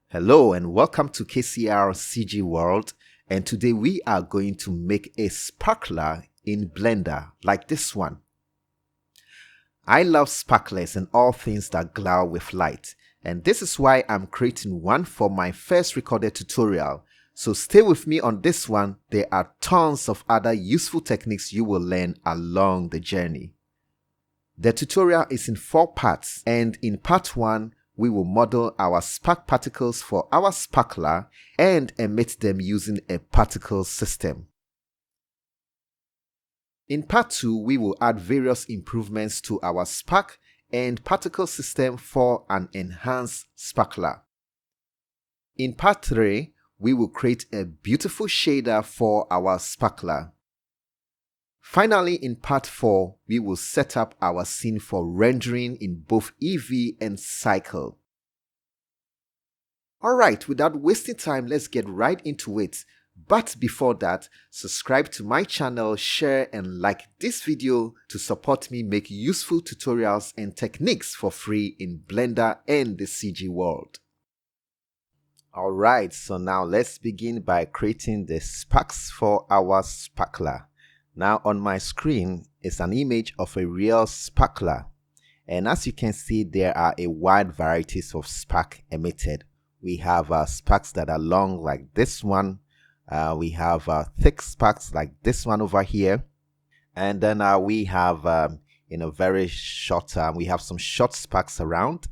Hello and welcome to KCR CG World, and today we are going to make a sparkler in Blender like this one. I love sparklers and all things that glow with light, and this is why I'm creating one for my first recorded tutorial. So stay with me on this one. There are tons of other useful techniques you will learn along the journey. The tutorial is in 4 parts, and in part 1 we will model our spark particles for our sparkler and emit them using a particle system. In part 2, we will add various improvements to our spark and particle system for an enhanced sparkler. In part 3, we will create a beautiful shader for our sparkler. Finally, in part 4, we will set up our scene for rendering in both Eeve and Cycle. Alright, without wasting time, let's get right into it. But before that, subscribe to my channel, share and like this video to support me make useful tutorials and techniques for free in Blender and the CG world. Alright, so now let's begin by creating the sparks for our sparkler. Now on my screen is an image of a real sparkler, and as you can see, there are a wide varieties of spark emitted. We have sparks that are long like this one, we have thick sparks like this one over here, and then we have very short, we have some short sparks around,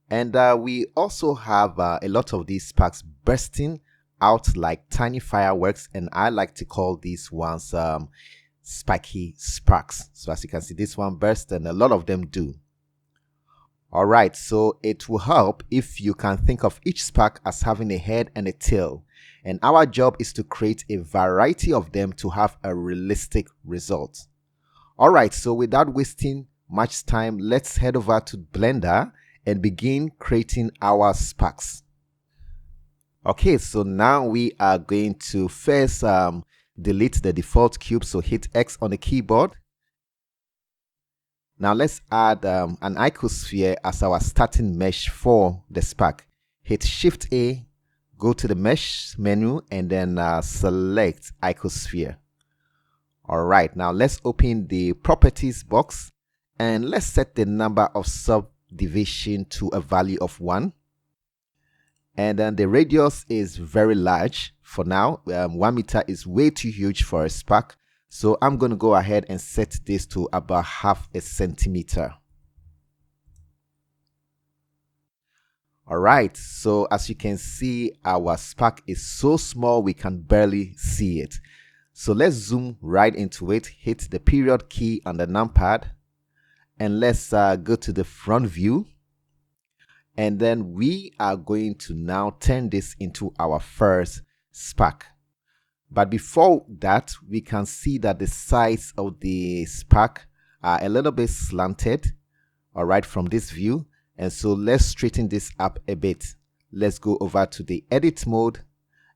and we also have a lot of these sparks bursting out like tiny fireworks, and I like to call these ones spiky sparks. So as you can see, this one burst and a lot of them do. Alright, so it will help if you can think of each spark as having a head and a tail, and our job is to create a variety of them to have a realistic result. Alright, so without wasting much time, let's head over to Blender and begin creating our sparks. Okay, so now we are going to first delete the default cube, so hit X on the keyboard. Now let's add an icosphere as our starting mesh for the spark. Hit Shift A, go to the mesh menu and then select icosphere. Alright, now let's open the properties box and let's set the number of subdivision to a value of 1. And then the radius is very large for now. 1 meter is way too huge for a spark. So I'm going to go ahead and set this to about 0.5 centimeter. Alright, so as you can see, our spark is so small we can barely see it. So let's zoom right into it, hit the period key on the numpad, and let's go to the front view. And then we are going to now turn this into our first spark. But before that, we can see that the sides of the spark are a little bit slanted, all right, from this view. And so let's straighten this up a bit. Let's go over to the edit mode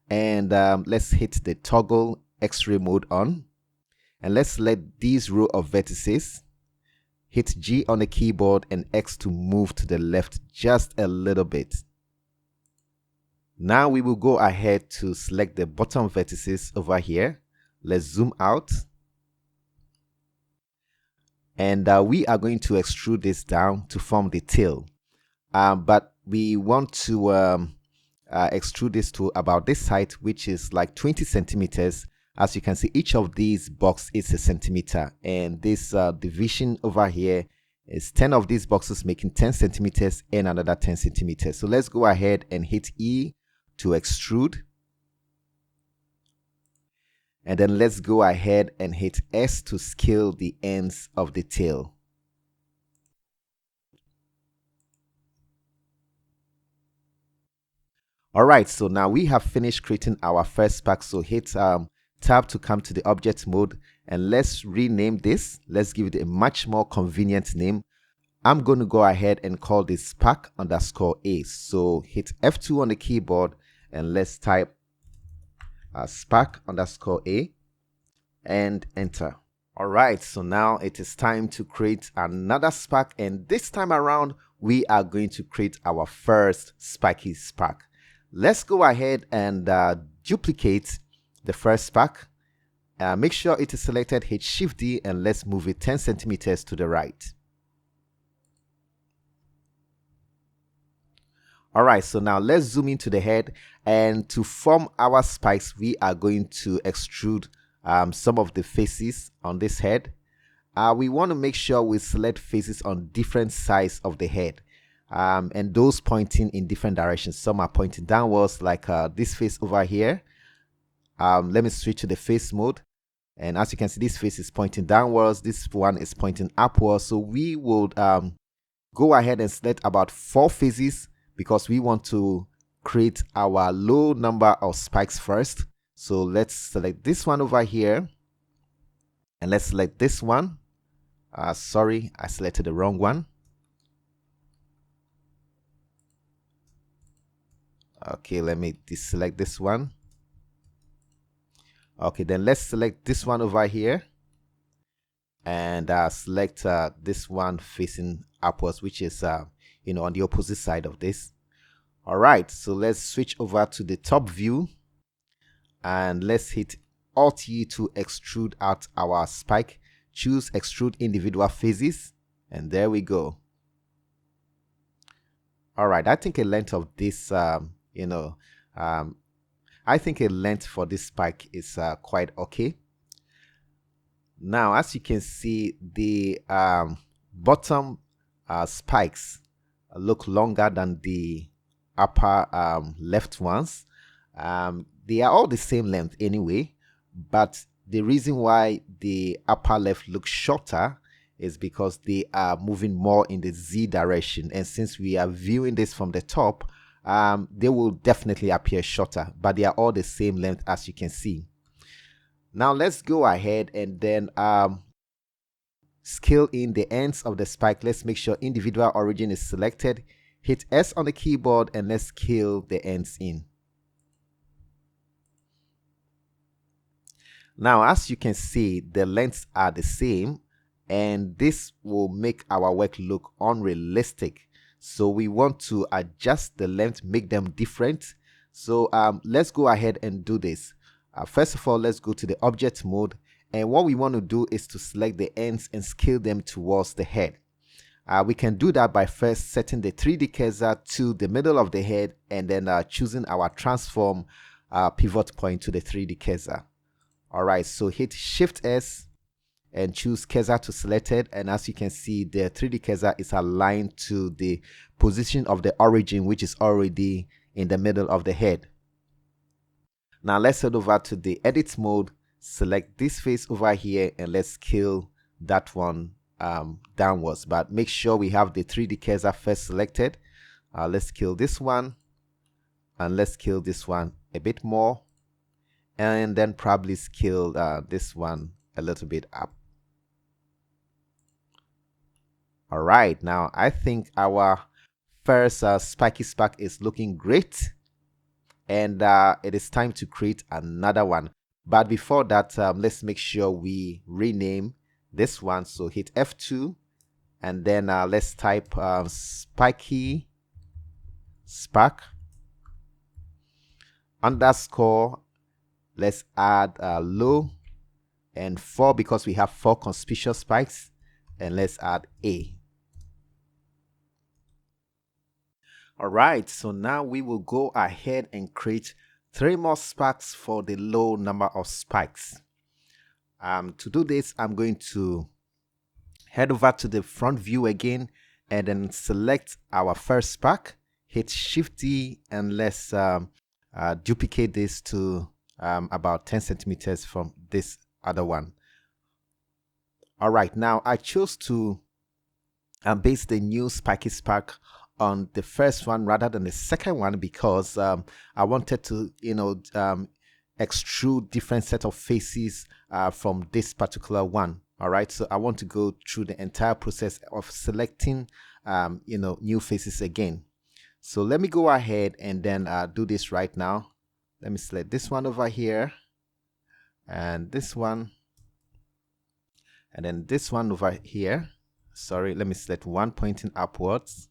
and let's hit the toggle X-ray mode on. And let's let these row of vertices, hit G on the keyboard and X to move to the left just a little bit. Now we will go ahead to select the bottom vertices over here. Let's zoom out. And we are going to extrude this down to form the tail. But we want to extrude this to about this height, which is like 20 centimeters. As you can see, each of these boxes is a centimeter. And this division over here is 10 of these boxes making 10 centimeters and another 10 centimeters. So let's go ahead and hit E to extrude, and then let's go ahead and hit S to scale the ends of the tail. Alright, so now we have finished creating our first spark, so hit tab to come to the object mode and let's rename this. Let's give it a much more convenient name. I'm going to go ahead and call this spark_A. So hit F2 on the keyboard and let's type spark_A and enter. Alright, so now it is time to create another spark, and this time around we are going to create our first spiky spark. Let's go ahead and duplicate the first spark. Make sure it is selected, hit Shift D, and let's move it 10 centimeters to the right. All right, so now let's zoom into the head, and to form our spikes, we are going to extrude some of the faces on this head. We want to make sure we select faces on different sides of the head, and those pointing in different directions. Some are pointing downwards, like this face over here. Let me switch to the face mode. And as you can see, this face is pointing downwards. This one is pointing upwards. So we would go ahead and select about 4 faces because we want to create our low number of spikes first. So let's select this one over here. And let's select this one. Sorry, I selected the wrong one. Okay, let me deselect this one. Okay, then let's select this one over here and select this one facing upwards, which is on the opposite side of this. All right, so let's switch over to the top view and let's hit Alt E to extrude out our spike. Choose extrude individual faces, and there we go. All right, I think a length of this I think a length for this spike is quite okay. Now, as you can see, the bottom spikes look longer than the upper left ones. They are all the same length anyway, but the reason why the upper left looks shorter is because they are moving more in the Z direction, and since we are viewing this from the top, they will definitely appear shorter, but they are all the same length as you can see. Now let's go ahead and then scale in the ends of the spike. Let's make sure individual origin is selected. Hit S on the keyboard and let's scale the ends in. Now, as you can see, the lengths are the same, and this will make our work look unrealistic. So we want to adjust the length, make them different. So let's go ahead and do this. First of all, let's go to the object mode, and what we want to do is to select the ends and scale them towards the head. We can do that by first setting the 3D cursor to the middle of the head and then choosing our transform pivot point to the 3D cursor. All right, so hit Shift S and choose cursor to selected, and as you can see, the 3D cursor is aligned to the position of the origin, which is already in the middle of the head. Now let's head over to the edit mode, select this face over here, and let's scale that one downwards, but make sure we have the 3D cursor first selected. Let's scale this one, and let's scale this one a bit more, and then probably scale this one a little bit up. All right, now I think our first spiky spark is looking great, and it is time to create another one. But before that, let's make sure we rename this one. So hit F2, and then let's type spiky spark underscore. Let's add low and 4 because we have 4 conspicuous spikes, and let's add A. All right, so now we will go ahead and create 3 more sparks for the low number of spikes. To do this, I'm going to head over to the front view again and then select our first spark, hit Shift D, and let's duplicate this to about 10 centimeters from this other one. All right, now I chose to base the new spiky spark on the first one rather than the second one because I wanted to extrude different set of faces from this particular one. All right, so I want to go through the entire process of selecting new faces again. So let me go ahead and then do this right now. Let me select this one over here, and this one, and then this one over here. Sorry, let me select one pointing upwards.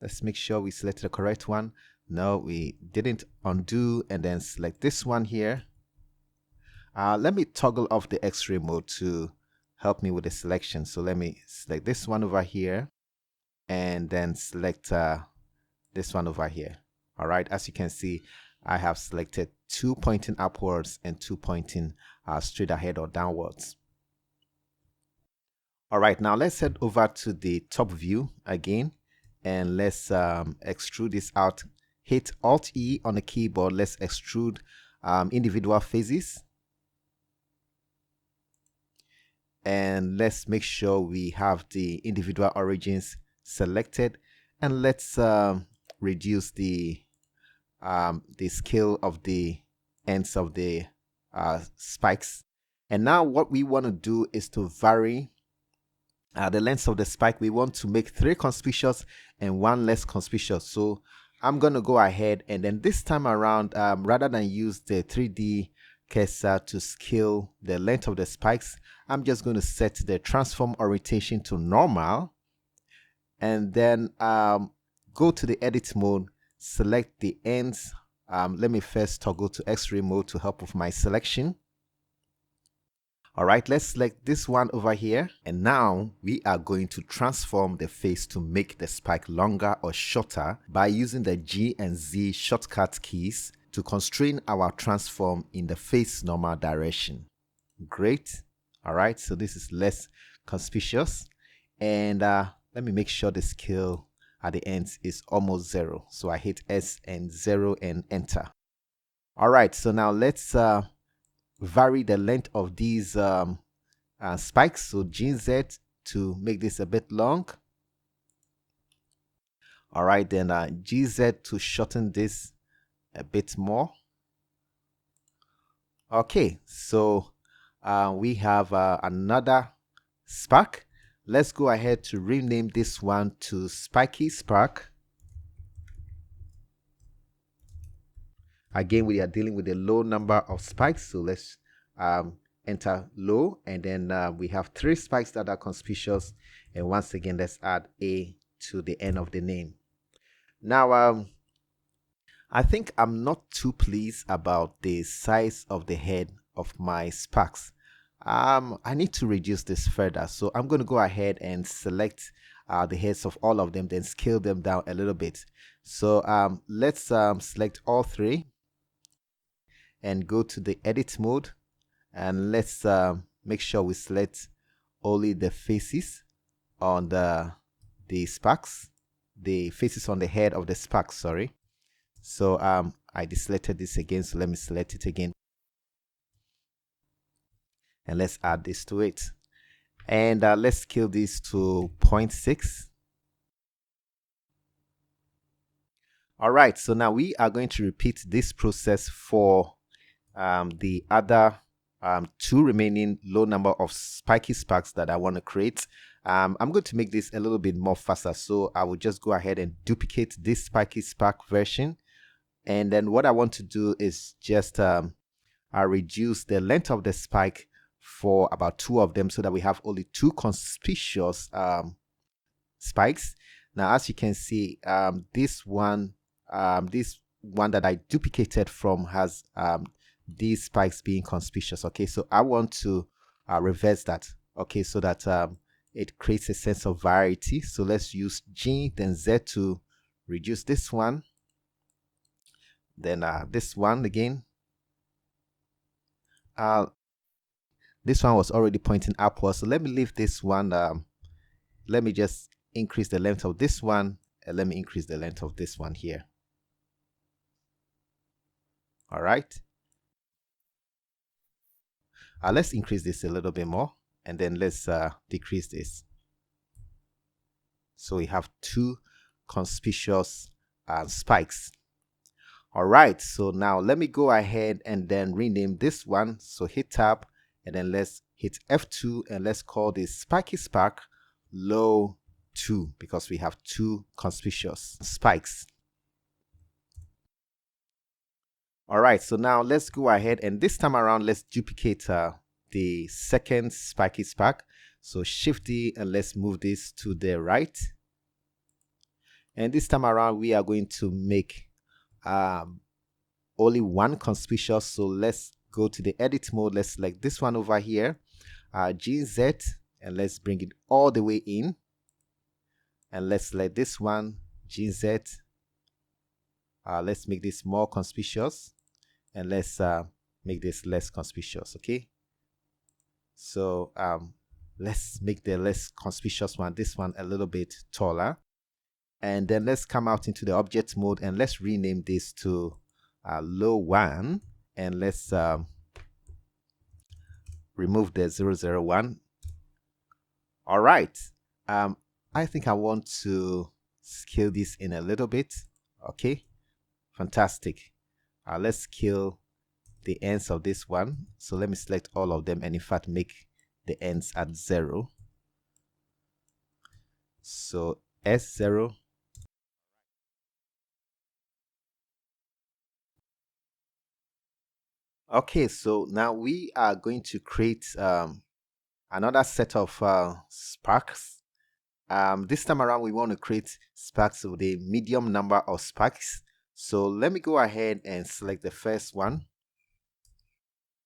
Let's make sure we select the correct one. No, we didn't. Undo and then select this one here. Let me toggle off the X-ray mode to help me with the selection. So let me select this one over here and then select this one over here. All right, as you can see, I have selected 2 pointing upwards and 2 pointing straight ahead or downwards. All right, now let's head over to the top view again and let's extrude this out. Hit Alt E on the keyboard. Let's extrude individual faces. And let's make sure we have the individual origins selected, and let's reduce the scale of the ends of the spikes. And now what we want to do is to vary the length of the spike. We want to make 3 conspicuous and 1 less conspicuous. So I'm going to go ahead and then this time around, rather than use the 3D cursor to scale the length of the spikes, I'm just going to set the transform orientation to normal, and then go to the edit mode, select the ends. Let me first toggle to X-ray mode to help with my selection. All right, let's select this one over here, and now we are going to transform the face to make the spike longer or shorter by using the G and Z shortcut keys to constrain our transform in the face normal direction. Great. All right, so this is less conspicuous, and let me make sure the scale at the ends is almost 0. So I hit S and 0 and enter. All right, so now let's vary the length of these spikes. So GZ to make this a bit long. All right, then GZ to shorten this a bit more. Okay, so we have another spark. Let's go ahead to rename this one to Spiky Spark. Again, we are dealing with a low number of spikes, so let's enter low, and then we have 3 spikes that are conspicuous, and once again let's add A to the end of the name. Now I think I'm not too pleased about the size of the head of my sparks. I need to reduce this further, so I'm going to go ahead and select the heads of all of them, then scale them down a little bit. So let's select all 3 and go to the edit mode, and let's make sure we select only the faces on the sparks, the faces on the head of the sparks, sorry. So I deselected this again, so let me select it again, and let's add this to it, and let's scale this to 0.6. All right, so now we are going to repeat this process for the other 2 remaining low number of spiky sparks that I want to create. I'm going to make this a little bit more faster, so I will just go ahead and duplicate this spiky spark version, and then what I want to do is just reduce the length of the spike for about 2 of them, so that we have only 2 conspicuous spikes. Now as you can see, this one that I duplicated from has these spikes being conspicuous. Okay, so I want to reverse that, okay, so that it creates a sense of variety. So let's use G then Z to reduce this one, then this one again. This one was already pointing upwards, so let me leave this one. Let me just increase the length of this one, and let me increase the length of this one here. All right, let's increase this a little bit more, and then let's decrease this, so we have 2 conspicuous spikes. All right, so now let me go ahead and then rename this one. So hit tab, and then let's hit F2, and let's call this Spiky Spark Low 2, because we have 2 conspicuous spikes. All right, so now let's go ahead, and this time around let's duplicate the second spiky spark. So Shift D, and let's move this to the right, And this time around, we are going to make only one conspicuous. So let's go to the edit mode. Let's select this one over here, GZ, and let's bring it all the way in. And let's select this one, GZ. Let's make this more conspicuous, and let's make this less conspicuous. Okay, so let's make the less conspicuous one, this one, a little bit taller. And then let's come out into the object mode and let's rename this to low 1, and let's remove the 001. All right, I think I want to scale this in a little bit. Okay, fantastic. Let's scale the ends of this one. So let me select all of them and in fact make the ends at 0. So S0. Okay, so now we are going to create another set of sparks. This time around, we want to create sparks with a medium number of sparks. So let me go ahead and select the first one.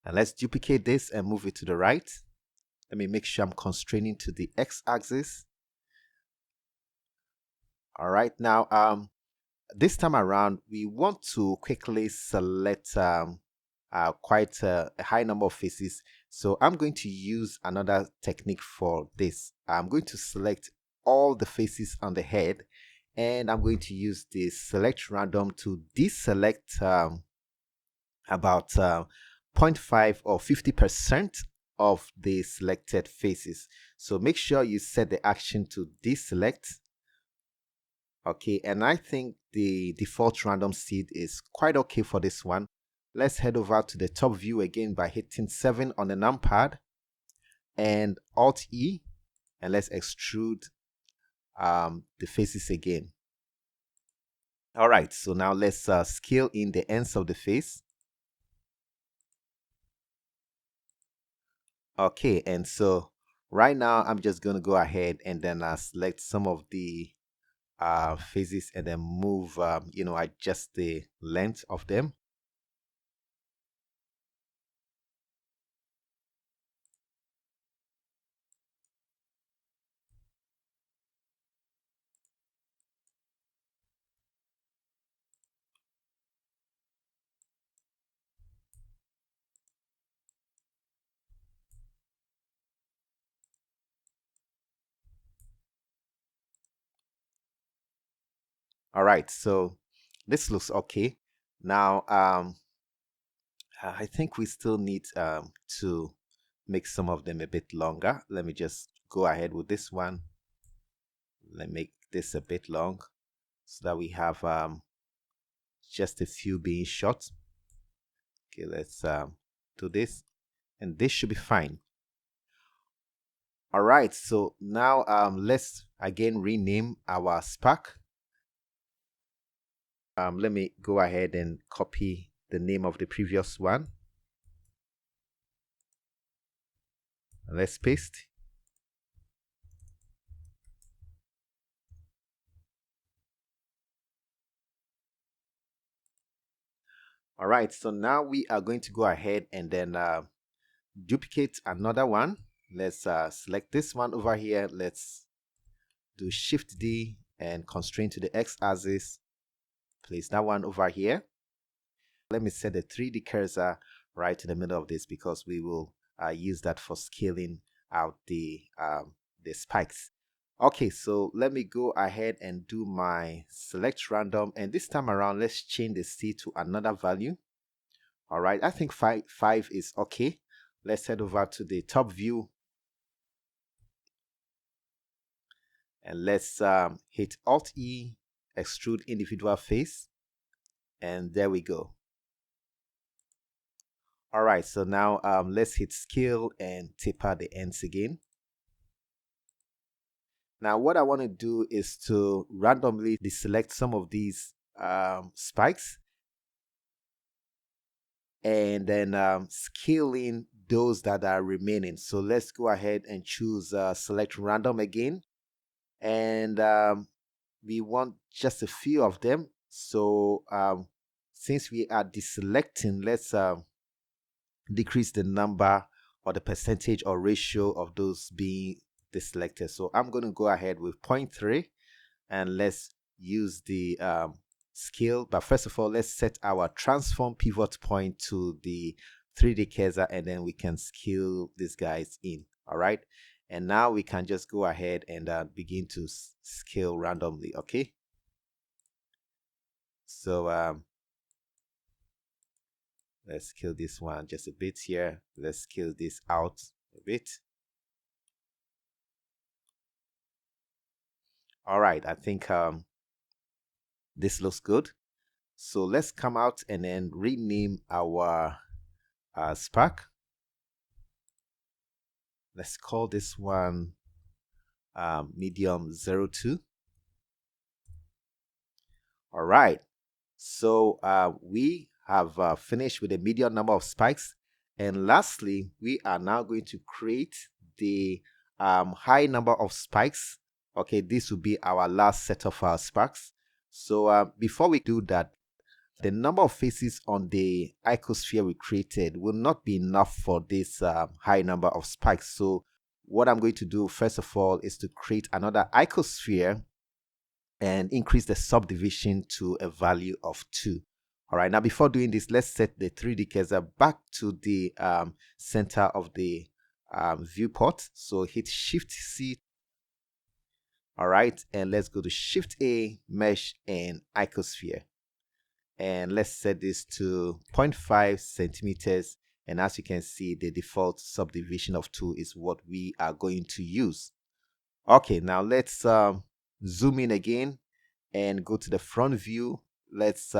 And let's duplicate this and move it to the right. Let me make sure I'm constraining to the x-axis. All right, now this time around, we want to quickly select quite a high number of faces. So I'm going to use another technique for this. I'm going to select all the faces on the head, and I'm going to use the select random to deselect about 0.5 or 50% of the selected faces. So make sure you set the action to deselect. Okay, and I think the default random seed is quite okay for this one. Let's head over to the top view again by hitting 7 on the numpad and Alt E, and let's extrude the faces again. All right, so now let's scale in the ends of the face. Okay, and so right now I'm just going to go ahead and then select some of the faces and then move, adjust the length of them. All right, so this looks okay. Now, I think we still need to make some of them a bit longer. Let me just go ahead with this one. Let me make this a bit long so that we have just a few being short. Okay, let's do this, and this should be fine. All right, so now let's again rename our spark. Let me go ahead and copy the name of the previous one. Let's paste. All right, so now we are going to go ahead and then duplicate another one. Let's select this one over here. Let's do Shift D and constrain to the x-axis. Place that one over here. Let me set the 3D cursor right in the middle of this because we will use that for scaling out the spikes. Okay, so let me go ahead and do my select random, and this time around let's change the C to another value. All right, I think 5 is okay. Let's head over to the top view and let's hit Alt E, extrude individual face, and there we go. All right, so now let's hit scale and taper the ends again. Now what I want to do is to randomly deselect some of these spikes and then scale in those that are remaining. So let's go ahead and choose select random again, and we want just a few of them. So since we are deselecting, let's decrease the number or the percentage or ratio of those being deselected. So I'm going to go ahead with 0.3 and let's use the scale. But first of all, let's set our transform pivot point to the 3D cursor, and then we can scale these guys in. All right. And now we can just go ahead and begin to scale randomly. Okay. So let's scale this one just a bit here. Let's scale this out a bit. All right. I think this looks good. So let's come out and then rename our spark. Let's call this one medium 02. All right. So we have finished with a medium number of spikes. And lastly, we are now going to create the high number of spikes. Okay, this will be our last set of sparks. So before we do that, the number of faces on the icosphere we created will not be enough for this high number of spikes. So what I'm going to do first of all is to create another icosphere and increase the subdivision to a value of 2. All right, now before doing this, let's set the 3D cursor back to the center of the viewport. So hit Shift C. All right, and let's go to Shift A, Mesh, and Icosphere. And let's set this to 0.5 centimeters. And as you can see, the default subdivision of 2 is what we are going to use. Okay, now let's zoom in again and go to the front view. Let's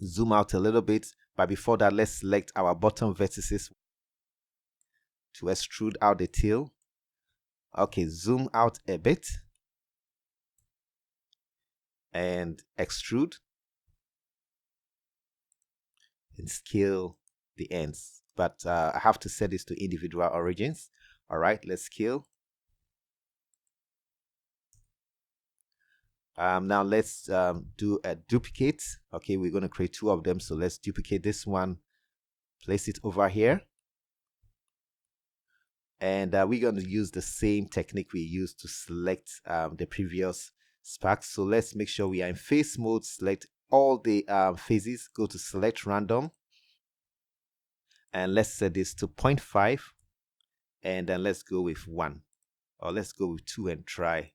zoom out a little bit. But before that, let's select our bottom vertices to extrude out the tail. Okay, zoom out a bit and extrude and scale the ends. But I have to set this to individual origins. All right, let's scale. Now let's do a duplicate. Okay, we're going to create 2 of them. So let's duplicate this one, place it over here. And we're going to use the same technique we used to select the previous sparks. So let's make sure we are in face mode, select all the phases, go to select random. And let's set this to 0.5. And then let's go with 1. Or let's go with 2 and try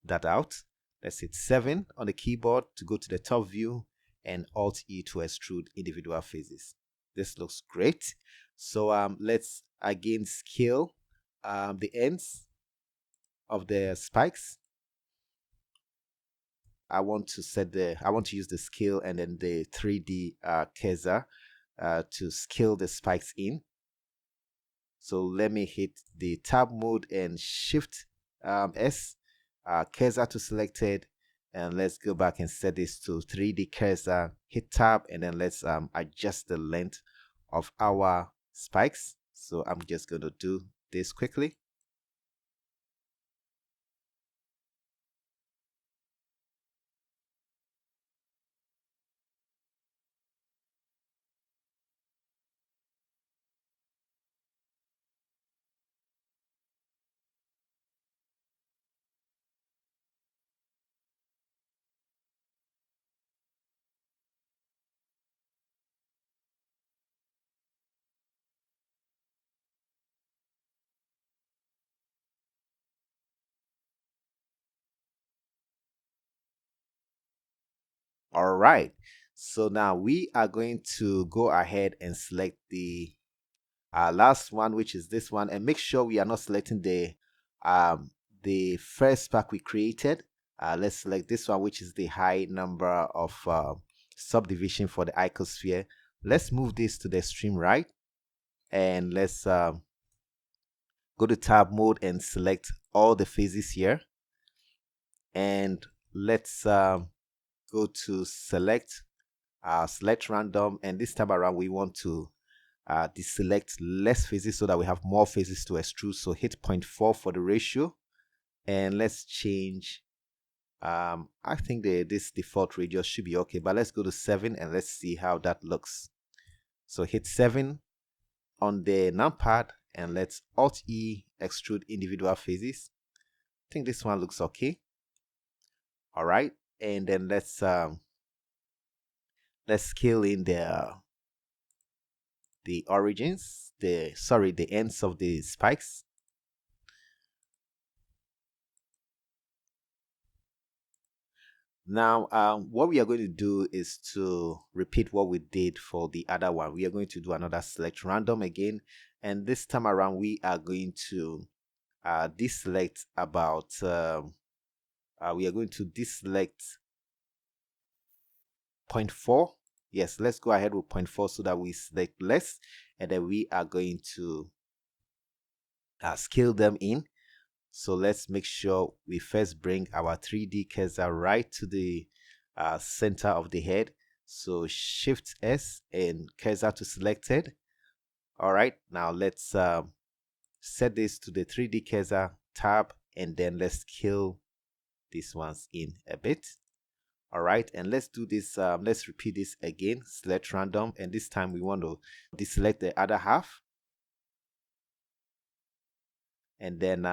that out. Let's hit 7 on the keyboard to go to the top view and Alt E to extrude individual phases. This looks great. So let's again scale the ends of the spikes. I want to use the scale and then the 3D cursor to scale the spikes in. So let me hit the tab mode and Shift S, cursor to selected, and let's go back and set this to 3D cursor, hit tab, and then let's adjust the length of our spikes. So I'm just going to do this quickly. All right, so now we are going to go ahead and select the last one, which is this one, and make sure we are not selecting the first pack we created. Let's select this one, which is the high number of subdivision for the icosphere. Let's move this to the extreme right, and let's go to tab mode and select all the phases here, and let's go to select random, and this time around we want to deselect less phases so that we have more phases to extrude. So hit 0.4 for the ratio, and let's change I think this default radius should be okay, but let's go to 7 and let's see how that looks. So hit 7 on the numpad and let's Alt E extrude individual faces. I think this one looks okay. All right, and then let's scale in the origins, the ends of the spikes. Now, what we are going to do is to repeat what we did for the other one. We are going to do another select random again, and this time around we are going to deselect about. We are going to deselect 0.4. Yes, let's go ahead with 0.4 so that we select less, and then we are going to scale them in. So let's make sure we first bring our 3D cursor right to the center of the head. So Shift S and cursor to selected. All right, now let's set this to the 3D cursor tab, and then let's scale these ones in a bit. All right, and let's do this. Let's repeat this again. Select random, and this time we want to deselect the other half, and then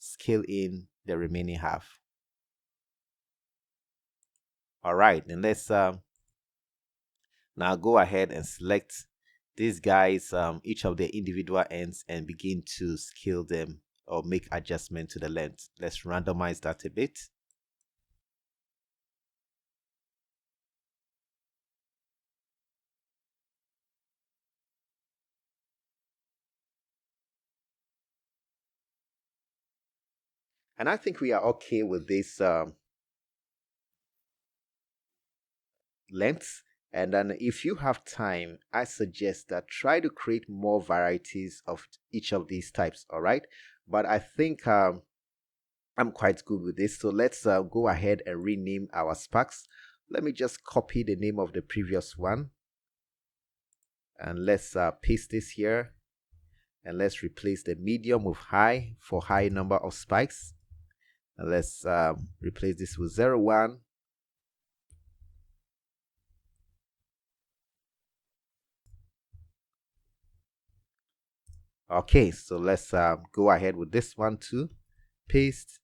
scale in the remaining half. All right, and let's now go ahead and select these guys, each of the individual ends, and begin to scale them or make adjustment to the length. Let's randomize that a bit. And I think we are okay with this length. And then if you have time, I suggest that try to create more varieties of each of these types. All right, but I think I'm quite good with this. So let's go ahead and rename our sparks. Let me just copy the name of the previous one, and let's paste this here, and let's replace the medium with high for high number of spikes, and let's replace this with 0, 1. Okay, so let's go ahead with this one too. Paste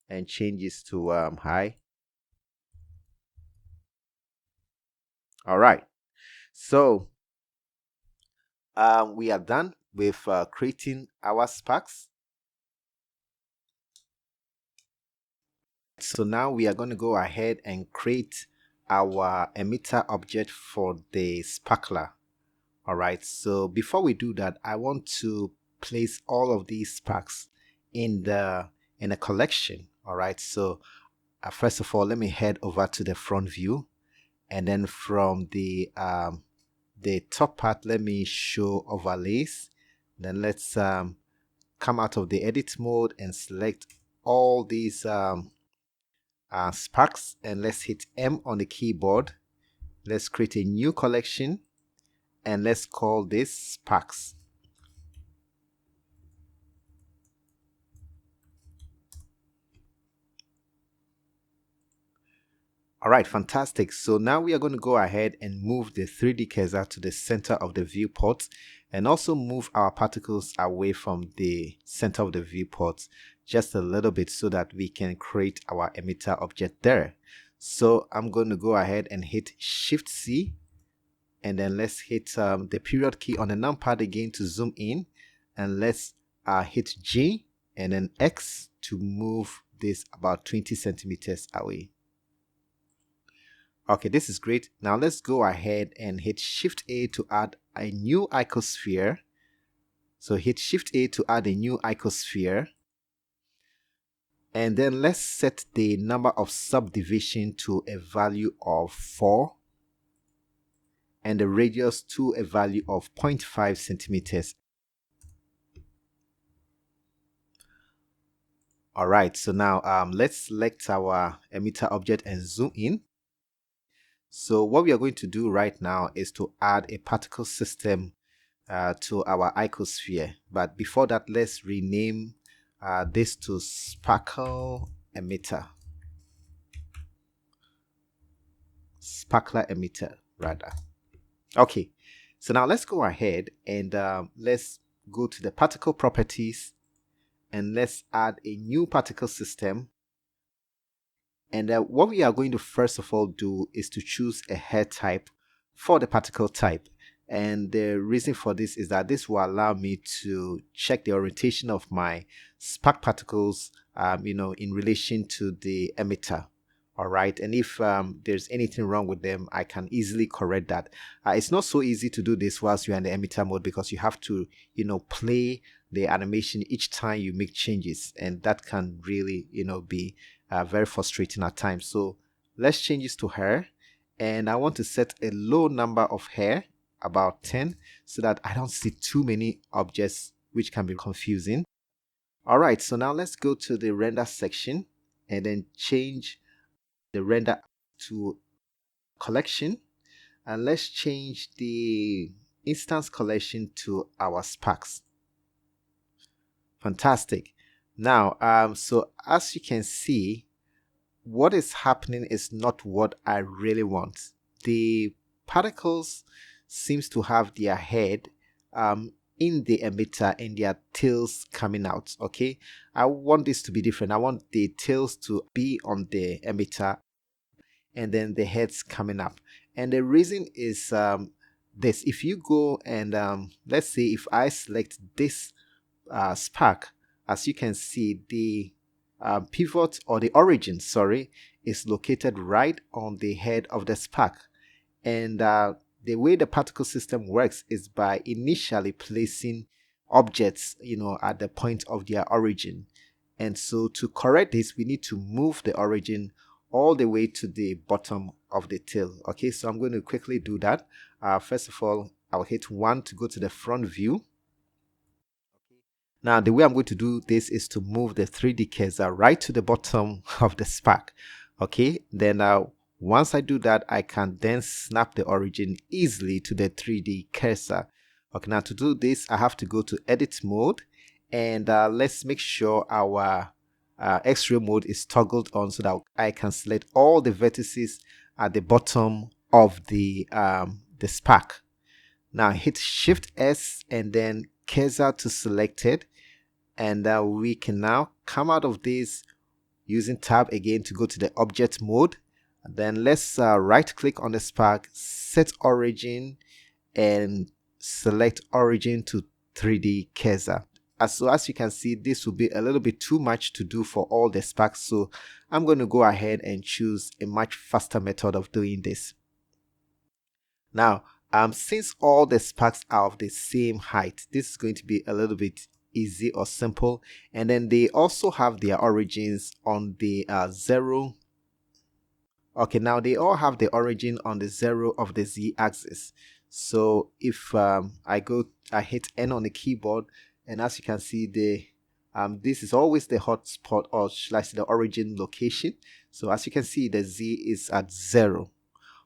and change this to high. All right, so we are done with creating our sparks. So now we are going to go ahead and create our emitter object for the sparkler. All right, so before we do that, I want to place all of these sparks in a collection. All right, so first of all, let me head over to the front view, and then from the top part, let me show overlays. Then let's come out of the edit mode and select all these sparks, and let's hit M on the keyboard. Let's create a new collection, and let's call this sparks. All right, fantastic. So now we are going to go ahead and move the 3D cursor to the center of the viewport, and also move our particles away from the center of the viewport just a little bit so that we can create our emitter object there. So I'm going to go ahead and hit Shift C, and then let's hit the period key on the numpad again to zoom in, and let's hit G and then X to move this about 20 centimeters away. Okay, this is great. Now let's go ahead and hit Shift A to add a new icosphere. So hit Shift A to add a new icosphere. And then let's set the number of subdivision to a value of 4. And the radius to a value of 0.5 centimeters. All right, so now let's select our emitter object and zoom in. So what we are going to do right now is to add a particle system to our icosphere. But before that, let's rename this to sparkle emitter. spackler emitter rather. Okay, so now let's go ahead and let's go to the particle properties and let's add a new particle system. And what we are going to first of all do is to choose a head type for the particle type. And the reason for this is that this will allow me to check the orientation of my spark particles, in relation to the emitter. All right, and if there's anything wrong with them, I can easily correct that. It's not so easy to do this whilst you're in the emitter mode, because you have to, play the animation each time you make changes, and that can really, be very frustrating at times. So let's change this to hair, and I want to set a low number of hair, about 10, so that I don't see too many objects which can be confusing. All right, so now let's go to the render section and then change the render to collection, and let's change the instance collection to our sparks. Fantastic. Now so as you can see, what is happening is not what I really want. The particles seems to have their head in the emitter and their tails coming out. Okay, I want this to be different. I want the tails to be on the emitter and then the heads coming up. And the reason is this: if you go and let's say if I select this spark, as you can see, the pivot, or the origin, sorry, is located right on the head of the spark. And the way the particle system works is by initially placing objects, at the point of their origin. And so to correct this, we need to move the origin all the way to the bottom of the tail. Okay, so I'm going to quickly do that. First of all, I'll hit 1 to go to the front view. Now, the way I'm going to do this is to move the 3D cursor right to the bottom of the spark. Okay, then once I do that, I can then snap the origin easily to the 3D cursor. Okay, now to do this, I have to go to edit mode, and let's make sure our X-ray mode is toggled on so that I can select all the vertices at the bottom of the spark. Now hit Shift S and then cursor to selected, and we can now come out of this using tab again to go to the object mode. And then let's right click on the spark, set origin, and select origin to 3D cursor. So as you can see, this will be a little bit too much to do for all the sparks, so I'm going to go ahead and choose a much faster method of doing this. Now since all the sparks are of the same height, this is going to be a little bit easy or simple. And then they also have their origins on the 0. Okay, now they all have the origin on the 0 of the z-axis. So if I hit N on the keyboard, and as you can see, this is always the hotspot, or should I say the origin location. So as you can see, the z is at 0.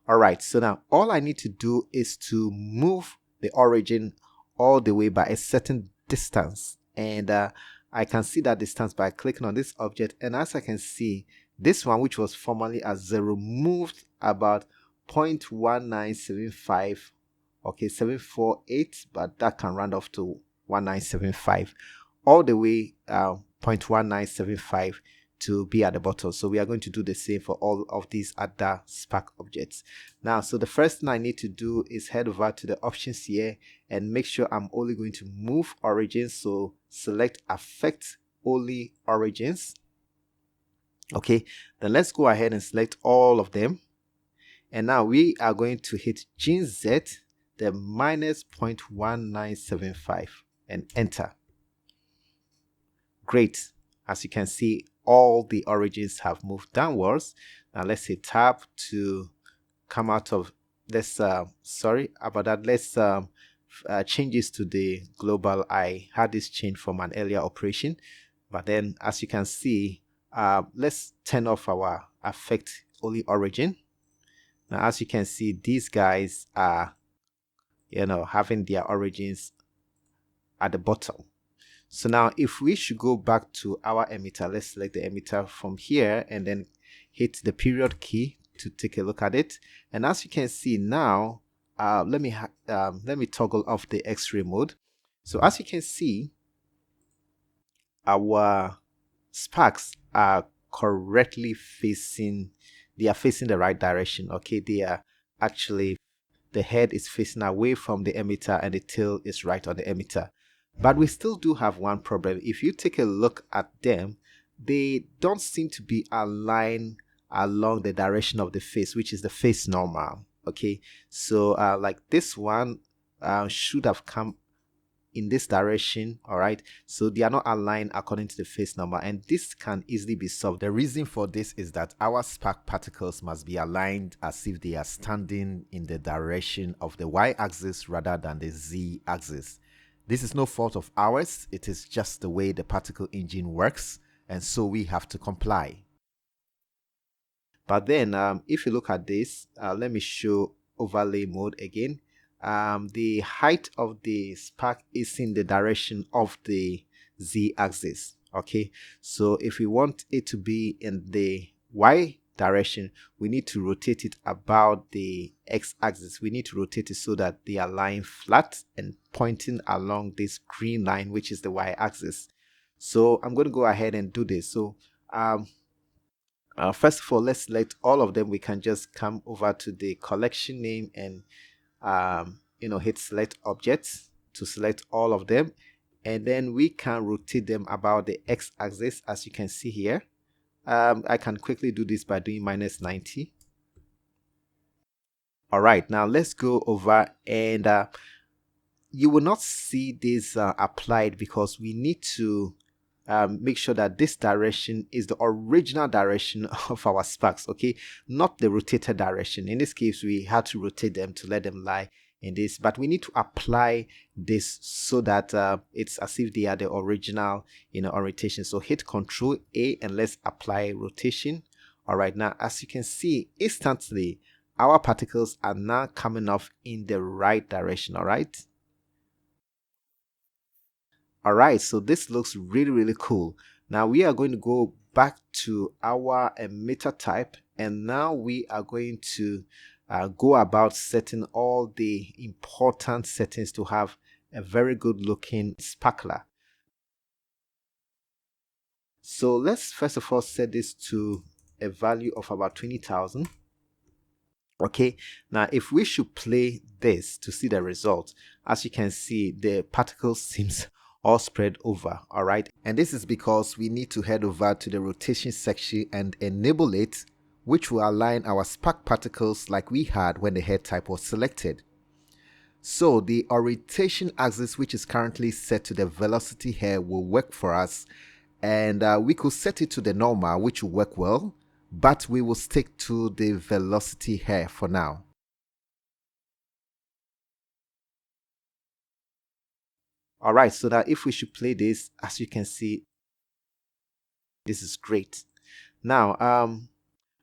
All right, so now all I need to do is to move the origin all the way by a certain distance, and I can see that distance by clicking on this object. And as I can see, this one, which was formerly at 0, moved about 0.1975, okay, 748, but that can round off to 1975, all the way 0.1975 to be at the bottom. So we are going to do the same for all of these other spark objects. Now, so the first thing I need to do is head over to the options here and make sure I'm only going to move origins. So select affect only origins. Okay, then let's go ahead and select all of them. And now we are going to hit Gen Z, the minus 0.1975, and enter. Great. As you can see, all the origins have moved downwards. Now let's hit tab to come out of this. Sorry about that. Let's change this to the global. I had this change from an earlier operation, but then as you can see, let's turn off our affect only origin. Now as you can see, these guys are having their origins at the bottom. So now if we should go back to our emitter, let's select the emitter from here and then hit the period key to take a look at it. And as you can see now, let me toggle off the X-ray mode. So as you can see, our sparks are correctly facing, they are facing the right direction. Okay, they are actually, the head is facing away from the emitter and the tail is right on the emitter. But we still do have one problem. If you take a look at them, they don't seem to be aligned along the direction of the face, which is the face normal. Okay, so like this one should have come in this direction. All right, so they are not aligned according to the face number, and this can easily be solved. The reason for this is that our spark particles must be aligned as if they are standing in the direction of the y-axis rather than the z-axis. This is no fault of ours, it is just the way the particle engine works, and so we have to comply. But then if you look at this, let me show overlay mode again. The height of the spark is in the direction of the z-axis. Okay, so if we want it to be in the y direction, we need to rotate it about the x-axis. We need to rotate it so that they are lying flat and pointing along this green line, which is the y-axis. So I'm going to go ahead and do this. So first of all, let's select all of them. We can just come over to the collection name and hit select objects to select all of them, and then we can rotate them about the x-axis. As you can see here, I can quickly do this by doing -90. All right, now let's go over, and you will not see this applied because we need to make sure that this direction is the original direction of our sparks, okay, not the rotated direction. In this case, we had to rotate them to let them lie in this, but we need to apply this so that it's as if they are the original orientation. So hit Ctrl A and let's apply rotation. All right, now as you can see, instantly our particles are now coming off in the right direction. All right. Alright, so this looks really cool. Now we are going to go back to our emitter type, and now we are going to go about setting all the important settings to have a very good looking sparkler. So let's first of all set this to a value of about 20,000. Okay, now if we should play this to see the result, as you can see, the particles seems all spread over. All right, and this is because we need to head over to the rotation section and enable it, which will align our spark particles like we had when the head type was selected. So the orientation axis, which is currently set to the velocity here, will work for us, and we could set it to the normal, which will work well, but we will stick to the velocity here for now. All right, so that if we should play this, as you can see, this is great. Now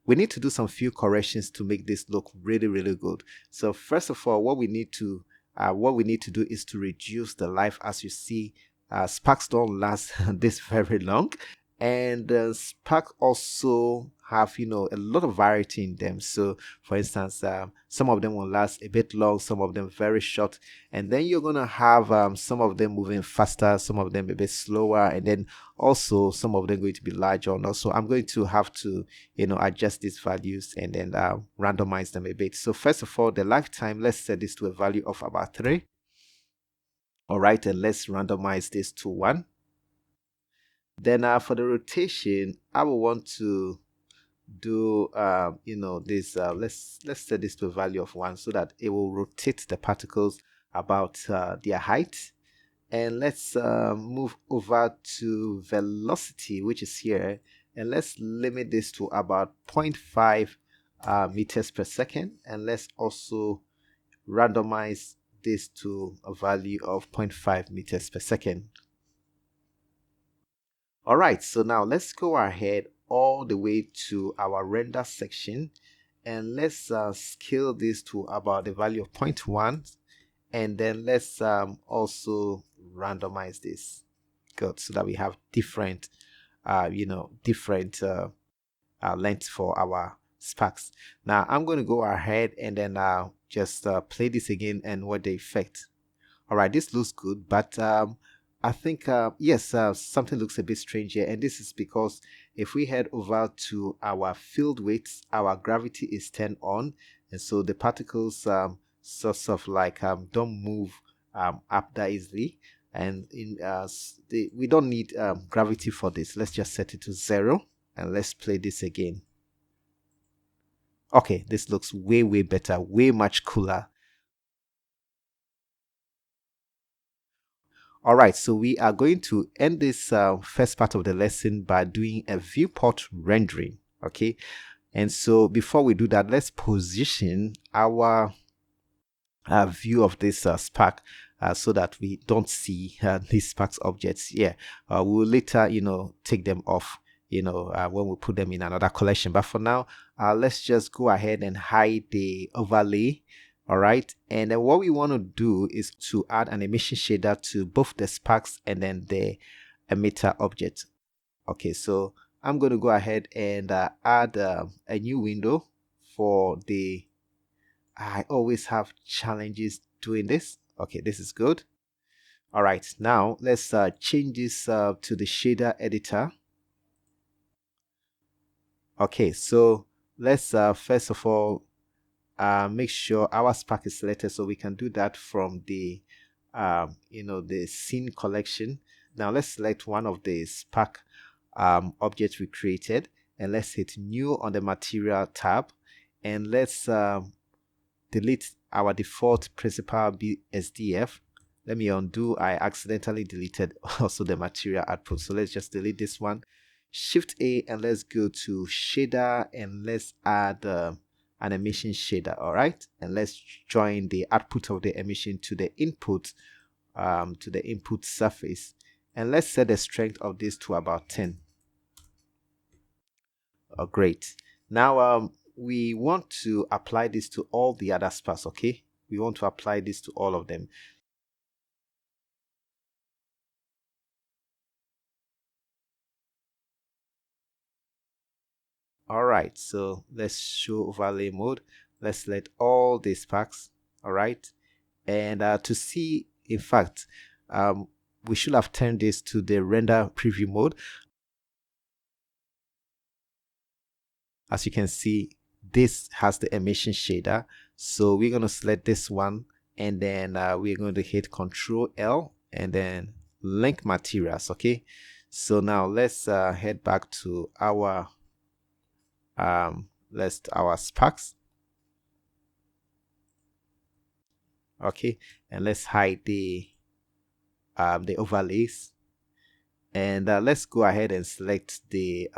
we need to do some few corrections to make this look really good. So first of all, what we need to do is to reduce the life. As you see, sparks don't last this very long, and spark also have a lot of variety in them. So for instance, some of them will last a bit long, some of them very short, and then you're gonna have some of them moving faster, some of them a bit slower, and then also some of them going to be larger or not. So I'm going to have to adjust these values and then randomize them a bit. So first of all, the lifetime, let's set this to a value of about 3. All right, and let's randomize this to 1. Then for the rotation, I will want to do this. Let's set this to a value of 1 so that it will rotate the particles about their height. And let's move over to velocity, which is here, and let's limit this to about 0.5 meters per second, and let's also randomize this to a value of 0.5 meters per second. All right, so now let's go ahead all the way to our render section, and let's scale this to about the value of 0.1, and then let's also randomize this. Good, so that we have different different lengths for our sparks. Now I'm going to go ahead and then just play this again and what the effect. All right, this looks good, but I think yes, something looks a bit strange here, and this is because if we head over to our field weights, our gravity is turned on, and so the particles sort of like don't move up that easily, and we don't need gravity for this. Let's just set it to 0, and let's play this again. Okay, this looks way better, way much cooler. All right, so we are going to end this first part of the lesson by doing a viewport rendering. Okay, and so before we do that, let's position our view of this spark so that we don't see these sparks objects here. We'll later, take them off, when we put them in another collection. But for now, let's just go ahead and hide the overlay. All right, and then what we want to do is to add an emission shader to both the sparks and then the emitter object. Okay, so I'm going to go ahead and add a new window for the I always have challenges doing this. Okay, this is good. All right, now let's change this to the shader editor. Okay, so let's first of all make sure our spark is selected, so we can do that from the the scene collection. Now let's select one of the spark objects we created, and let's hit new on the material tab, and let's delete our default principal BSDF. Let me undo. I accidentally deleted also the material output. So let's just delete this one. Shift A, and let's go to shader, and let's add an emission shader. All right, and let's join the output of the emission to the input surface, and let's set the strength of this to about 10. Oh, great. Now we want to apply this to all the other sparks. Okay, we want to apply this to all of them. All right, so let's show overlay mode. Let's select all the sparks. All right, and to see, in fact, we should have turned this to the render preview mode. As you can see, this has the emission shader, so we're going to select this one, and then we're going to hit Control L and then link materials. Okay, so now let's head back to our our sparks. Okay, and let's hide the overlays, and let's go ahead and select the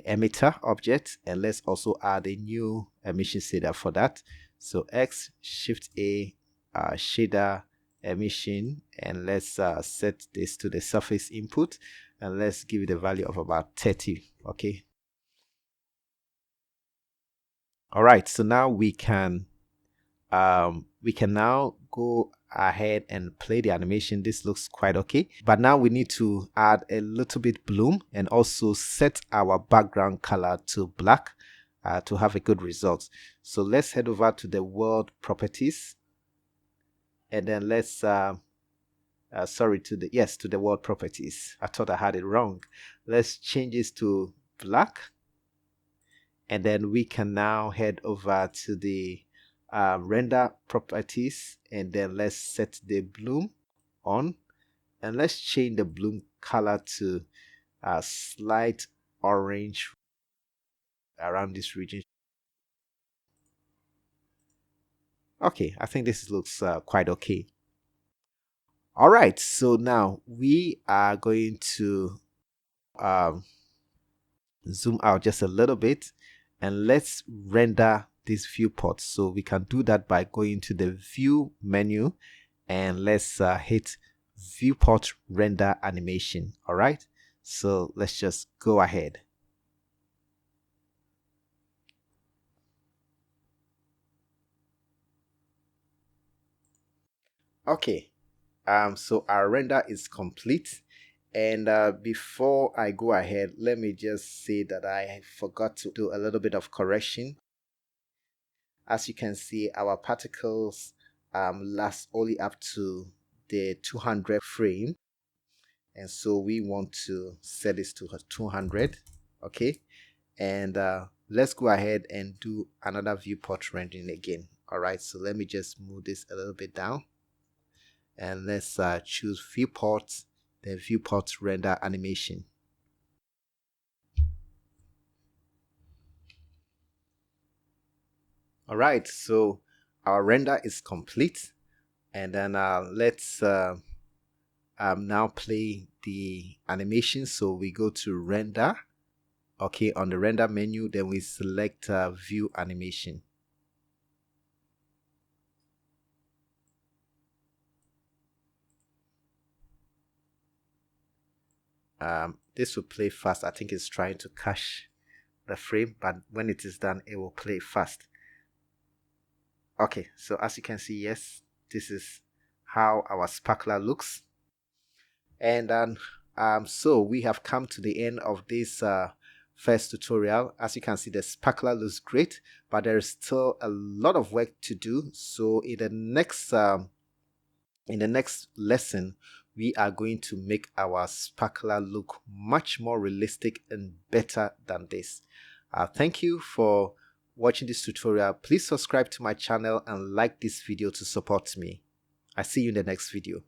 emitter object, and let's also add a new emission shader for that. So X, Shift A, shader emission, and let's set this to the surface input, and let's give it a value of about 30. Okay, all right, so now we can now go ahead and play the animation. This looks quite okay, but now we need to add a little bit bloom and also set our background color to black to have a good result. So let's head over to the world properties, and then let's sorry, to the world properties. I thought I had it wrong. Let's change this to black, and then we can now head over to the render properties, and then let's set the bloom on, and let's change the bloom color to a slight orange around this region. Okay, I think this looks quite okay. All right, so now we are going to um, zoom out just a little bit, and let's render this viewport. So we can do that by going to the view menu, and let's hit viewport render animation. All right, so let's just go ahead. Okay, so our render is complete, And before I go ahead, let me just say that I forgot to do a little bit of correction. As you can see, our particles last only up to the 200 frame, and so we want to set this to 200. Okay, and let's go ahead and do another viewport rendering again. All right, so let me just move this a little bit down, and let's choose viewport, then viewport render animation. All right, so our render is complete, and then let's now play the animation. So we go to render. Okay, on the render menu, then we select view animation. This will play fast. I think it's trying to cache the frame, but when it is done, it will play fast. Okay, so as you can see, yes, this is how our spackler looks. And then so we have come to the end of this first tutorial. As you can see, the spackler looks great, but there is still a lot of work to do. So in the next lesson, we are going to make our spackler look much more realistic and better than this. Thank you for watching this tutorial. Please subscribe to my channel and like this video to support me. I see you in the next video.